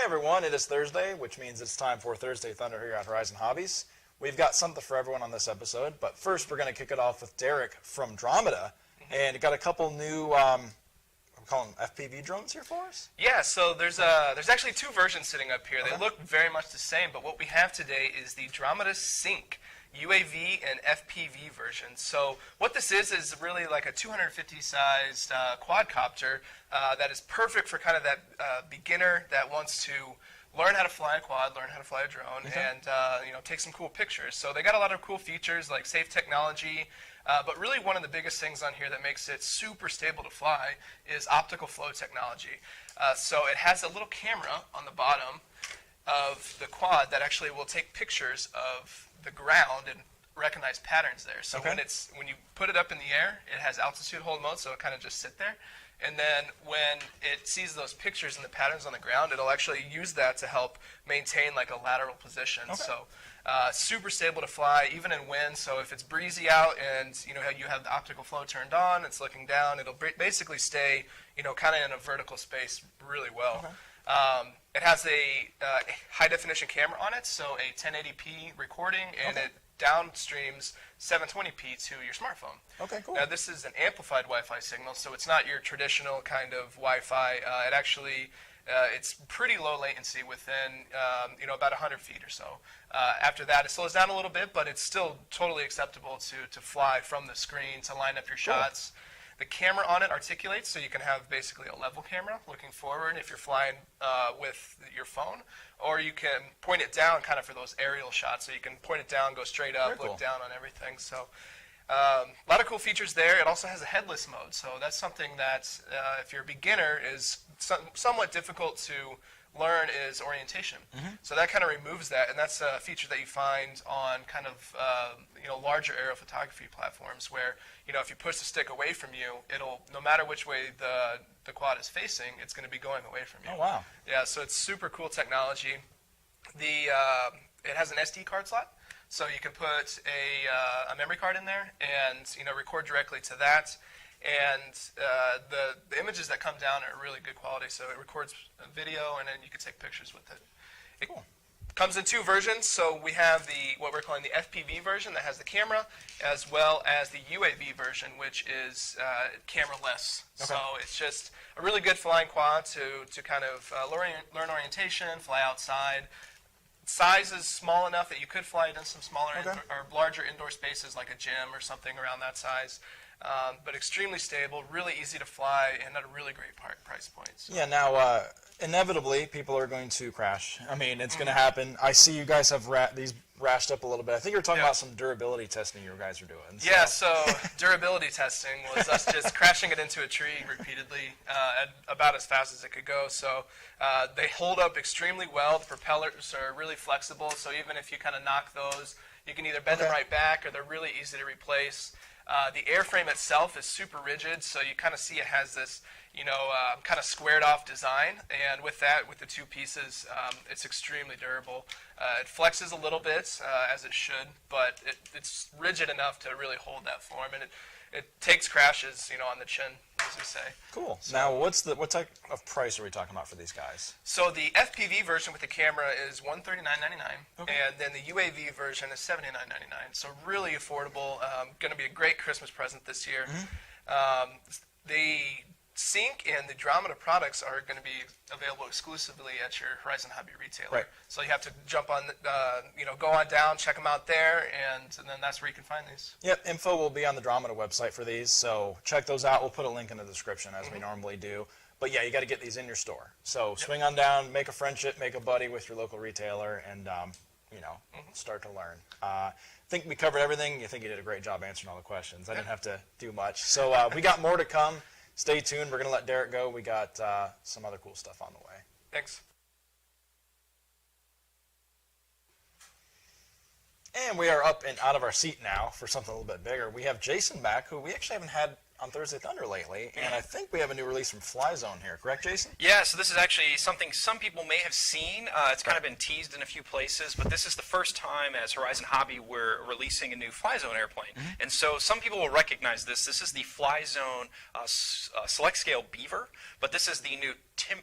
everyone, it is Thursday, which means it's time for Thursday Thunder here at Horizon Hobbies. We've got something for everyone on this episode, but first we're going to kick it off with Derek from Dromida, and got a couple new, we call them Fpv drones here for us? Yeah, so there's actually two versions sitting up here. They look very much the same, but what we have today is the Dromida Sync UAV and FPV version. So what this is really like a 250-sized quadcopter that is perfect for kind of that beginner that wants to learn how to fly a quad, learn how to fly a drone, and take some cool pictures. So they got a lot of cool features like safe technology, but really one of the biggest things on here that makes it super stable to fly is optical flow technology. So it has a little camera on the bottom of the quad that actually will take pictures of the ground and recognize patterns there. So when you put it up in the air, it has altitude hold mode, so it kind of just sit there. And then when it sees those pictures and the patterns on the ground, it'll actually use that to help maintain like a lateral position. So super stable to fly, even in wind. So if it's breezy out and you have the optical flow turned on, it's looking down, it'll basically stay kind of in a vertical space really well. It has a high definition camera on it, so a 1080p recording, and it downstreams 720p to your smartphone. Okay, cool. Now this is an amplified Wi-Fi signal, so it's not your traditional kind of Wi-Fi. It actually, it's pretty low latency within about 100 feet or so. After that, it slows down a little bit, but it's still totally acceptable to fly from the screen, to line up your shots. The camera on it articulates, so you can have basically a level camera looking forward if you're flying with your phone, or you can point it down kind of for those aerial shots, so you can point it down, go straight up, look down on everything. So a lot of cool features there. It also has a headless mode, so that's something that if you're a beginner is somewhat difficult to learn is orientation. So that kind of removes that, and that's a feature that you find on kind of larger aerial photography platforms where if you push the stick away from you, it'll, no matter which way the quad is facing, it's going to be going away from you. Oh wow. Yeah, so it's super cool technology. It has an SD card slot, so you can put a memory card in there and record directly to that. And the images that come down are really good quality, so it records a video and then you can take pictures with it. It comes in two versions, so we have what we're calling the FPV version that has the camera, as well as the UAV version, which is camera-less. So it's just a really good flying quad to kind of learn orientation, fly outside. Size is small enough that you could fly it in some smaller or larger indoor spaces like a gym or something around that size. But extremely stable, really easy to fly, and at a really great price point. So. Yeah, now, inevitably, people are going to crash. I mean, it's going to happen. I see you guys have these rashed up a little bit. I think you were talking about some durability testing you guys are doing. So. Yeah, so durability testing was us just crashing it into a tree repeatedly at about as fast as it could go. So they hold up extremely well. The propellers are really flexible, so even if you kind of knock those, you can either bend them right back, or they're really easy to replace. The airframe itself is super rigid, so you kind of see it has this, kind of squared off design, and with the two pieces, it's extremely durable. It flexes a little bit, as it should, but it's rigid enough to really hold that form, and it takes crashes, on the chin, as we say. Cool. So, now, what type of price are we talking about for these guys? So the FPV version with the camera is $139.99, and then the UAV version is $79.99. So really affordable. Going to be a great Christmas present this year. The Sync and the Dromida products are going to be available exclusively at your Horizon Hobby retailer. Right. So you have to jump on, go on down, check them out there, and then that's where you can find these. Yep, info will be on the Dromida website for these, so check those out. We'll put a link in the description as we normally do. But yeah, you got to get these in your store. So swing on down, make a friendship, make a buddy with your local retailer, and start to learn. I think we covered everything. I think you did a great job answering all the questions. I didn't have to do much. So we got more to come. Stay tuned. We're going to let Derek go. We got some other cool stuff on the way. Thanks. And we are up and out of our seat now for something a little bit bigger. We have Jason back, who we actually haven't had on Thursday Thunder lately, and I think we have a new release from Flyzone here. Correct, Jason? Yeah, so this is actually something some people may have seen. It's kind of been teased in a few places, but this is the first time as Horizon Hobby we're releasing a new Flyzone airplane. And so some people will recognize this. This is the Flyzone Select Scale Beaver, but this is the new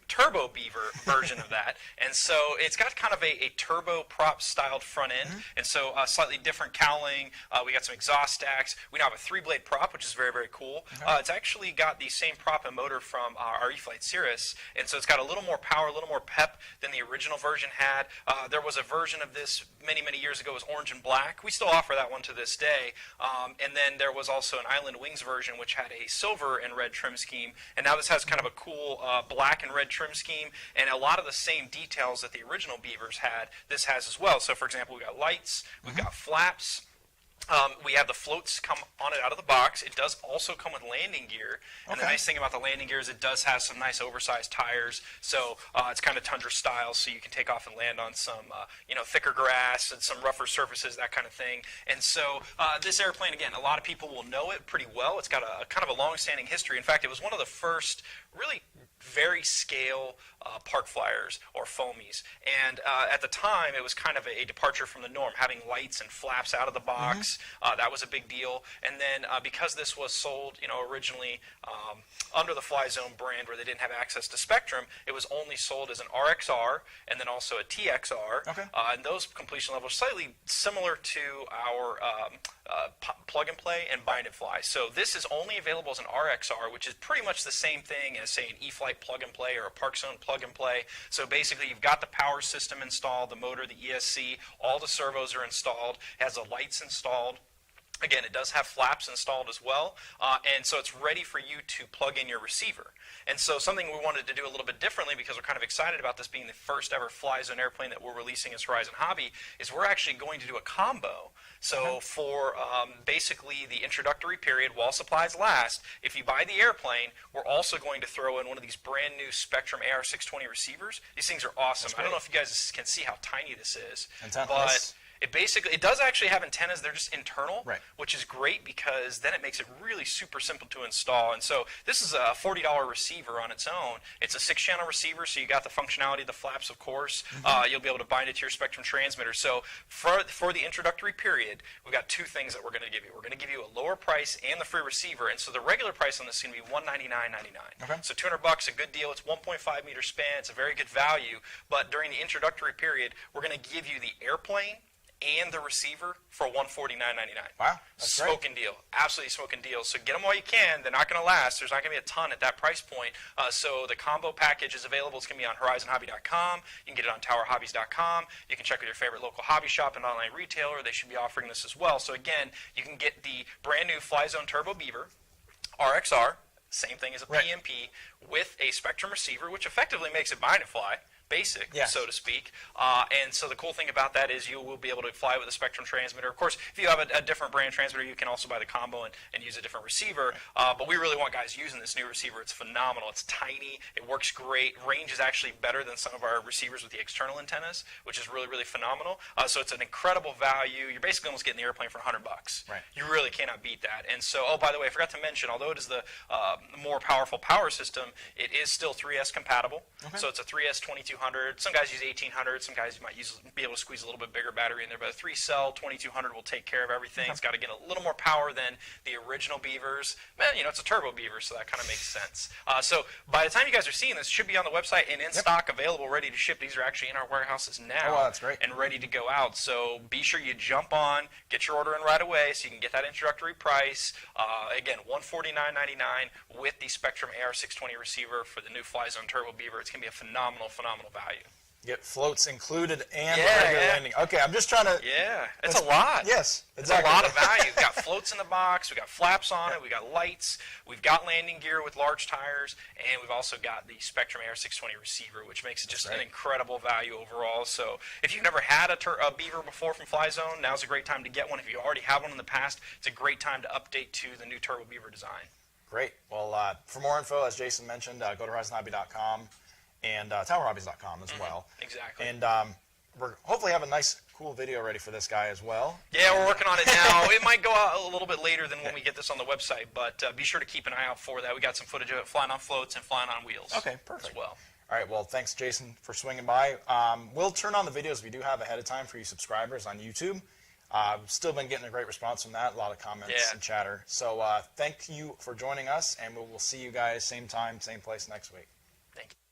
Turbo Beaver version of that. And so it's got kind of a turbo prop styled front end, and so slightly different cowling. We got some exhaust stacks. We now have a 3-blade prop, which is very, very cool. It's actually got the same prop and motor from our E-Flight Cirrus, and so it's got a little more power, a little more pep than the original version had. There was a version of this many, many years ago. It was orange and black. We still offer that one to this day. And then there was also an Island Wings version, which had a silver and red trim scheme, and now this has kind of a cool black and red trim scheme, and a lot of the same details that the original Beavers had, this has as well. So for example, we've got lights, we've got flaps, we have the floats come on it out of the box. It does also come with landing gear, and the nice thing about the landing gear is it does have some nice oversized tires, so it's kind of tundra style, so you can take off and land on some thicker grass and some rougher surfaces, that kind of thing. And so this airplane, again, a lot of people will know it pretty well. It's got a kind of a long-standing history. In fact, it was one of the first really very scale park flyers or foamies, and at the time it was kind of a departure from the norm, having lights and flaps out of the box. That was a big deal. And then because this was sold originally under the Flyzone brand, where they didn't have access to Spectrum, it was only sold as an RXR and then also a TXR. And those completion levels are slightly similar to our plug and play and bind and fly. So this is only available as an RXR, which is pretty much the same thing as, say, an E-Flight plug and play or a Park Zone plug and play. So basically, you've got the power system installed, the motor, the ESC, all the servos are installed, has the lights installed. Again, it does have flaps installed as well, and so it's ready for you to plug in your receiver. And so something we wanted to do a little bit differently, because we're kind of excited about this being the first ever Flyzone airplane that we're releasing as Horizon Hobby, is we're actually going to do a combo. So for basically the introductory period, while supplies last, if you buy the airplane, we're also going to throw in one of these brand new Spectrum AR620 receivers. These things are awesome. I don't know if you guys can see how tiny this is, but it does actually have antennas. They're just internal, which is great, because then it makes it really super simple to install. And so this is a $40 receiver on its own. It's a 6-channel receiver, so you got the functionality of the flaps, of course. You'll be able to bind it to your Spectrum transmitter. So for the introductory period, we've got two things that we're going to give you. We're going to give you a lower price and the free receiver. And so the regular price on this is going to be $199.99. So $200, a good deal. It's 1.5 meter span. It's a very good value. But during the introductory period, we're going to give you the airplane and the receiver for $149.99. Wow, that's smoking deal, absolutely smoking deal. So get them while you can. They're not going to last. There's not going to be a ton at that price point. So the combo package is available. It's going to be on horizonhobby.com. You can get it on towerhobbies.com. You can check with your favorite local hobby shop and online retailer. They should be offering this as well. So again, you can get the brand new Flyzone Turbo Beaver RXR, same thing as a PMP, with a Spectrum receiver, which effectively makes it bind and fly. Basic, so to speak. And so the cool thing about that is you will be able to fly with a Spectrum transmitter. Of course, if you have a different brand transmitter, you can also buy the combo and use a different receiver. But we really want guys using this new receiver. It's phenomenal. It's tiny. It works great. Range is actually better than some of our receivers with the external antennas, which is really, really phenomenal. So it's an incredible value. You're basically almost getting the airplane for $100. You really cannot beat that. And so, oh, by the way, I forgot to mention, although it is the more powerful power system, it is still 3S compatible. So it's a 3S 2200. Some guys use 1800. Some guys might be able to squeeze a little bit bigger battery in there. But a 3-cell 2200 will take care of everything. It's got to get a little more power than the original Beavers. Man, it's a turbo Beaver, so that kind of makes sense. So by the time you guys are seeing this, it should be on the website and in stock, available, ready to ship. These are actually in our warehouses now. Oh, wow, that's great. And ready to go out. So be sure you jump on, get your order in right away, so you can get that introductory price. Again, $149.99 with the Spectrum AR620 receiver for the new Flyzone Turbo Beaver. It's going to be a phenomenal, phenomenal value. Get floats included and regular landing. Okay, I'm just trying to... Yeah, it's a lot. Yes, exactly. It's a lot of value. We've got floats in the box. We've got flaps on it. We've got lights. We've got landing gear with large tires. And we've also got the Spectrum AR620 receiver, which makes it just an incredible value overall. So if you've never had a Beaver before from Flyzone, now's a great time to get one. If you already have one in the past, it's a great time to update to the new Turbo Beaver design. Great. Well, for more info, as Jason mentioned, go to horizonhobby.com. And towerhobbies.com as well. Exactly. And we're hopefully have a nice, cool video ready for this guy as well. Yeah, we're working on it now. It might go out a little bit later than when we get this on the website, but be sure to keep an eye out for that. We got some footage of it flying on floats and flying on wheels. Okay, perfect. As well. All right, well, thanks, Jason, for swinging by. We'll turn on the videos we do have ahead of time for you subscribers on YouTube. Still been getting a great response from that, a lot of comments and chatter. So thank you for joining us, and we will see you guys same time, same place next week. Thank you.